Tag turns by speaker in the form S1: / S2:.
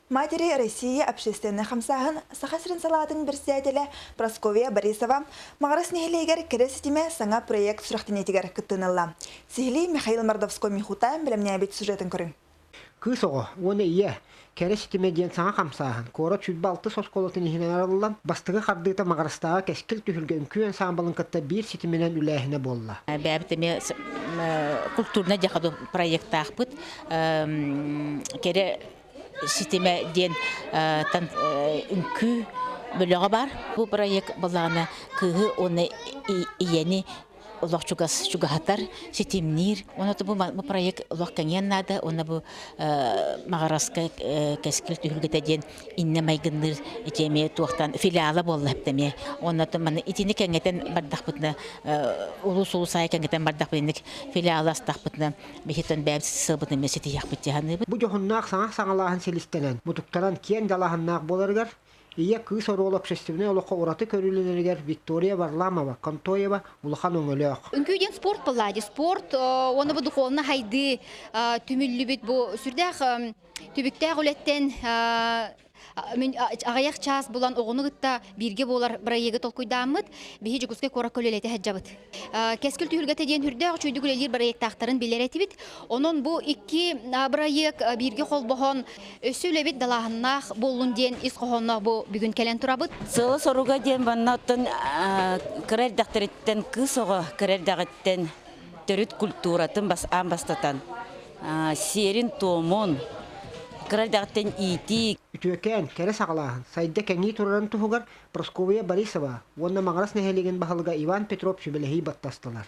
S1: Матери России общественный хамсахын сахасрын салатын бірсәделі Прасковия Борисова мағарас нехелегер кересетіме саңа проект сұрақтынетігер күттінылла. Сихили Михаил Мордовской Михута білімне бет сюжетін көрін.
S2: Кыз оғы, оны ие, кересетіме ден саңа хамсахын, кора чүдбалты сосколатын ехінен арылылан, бастығы қардыйта мағарастаға кәскіл түхілгі үмкүйен саңбалын кітті бір сетіменен үләхіне болла.
S3: Бәбітіме культурна жақаду проекта ақпыт, кере система ден үнкі бөліға бар. Бұл проект болағына күйі оны иені олақ чугахатар, системнер. Оны бұл проект олақ кәнген нады, оны бұл мағараска кәскіл түхілгеті ден инне майгынныр жеме туақтан филиалы болы әптеме. Оны тұманы итіні кәнгетен бардақ бұтына, ұлы-сұлы сай кәнгетен бардақ бұтынық филиалы астақ бұтына бехеттен бәбісі сылбытын месеті яқпыт жағаны.
S2: Бұл жоғыннақ саңалағын селістенен, мұтықтаран кен далағыннақ боларғар, ие кыз орол общественне олыққа ураты көрілінергер Виктория Варламова, Контоева, улахан оңылық.
S4: Үнкүйден спорт болады. Спорт, оны бұл дұқолына хайды, түмілі бет бұл сүрдәқ түбіктәқ өлеттен ағаяқ час болан оғыны ғытта бірге болар бірайығы толкуйдамыд, бейі жүгізге қора көлелеті әджабыд. Кәскіл түйілгеті ден хүрдәқ чүйді күлелер бірайықтақтарын білер әтібіт. Оның бұл екі бірайық бірге қол бұғын сөйлебет далағыннақ болуын ден ес қоғынақ бұл бүгін кәлен тұрабыд.
S5: Сылы соруға ден баннаттын кірер дақтыреттен кыз оғы кірер дағыттен түріт культуратын амбастатан. Серин томон кірер дағыттен ити.
S2: Ütüöken kere sağlağın, sayda kengi turarın tuhugar Praskovia Borisova, onunla mağaras nehelegen bahalıga Ivan Petrov şübelehi battastılar.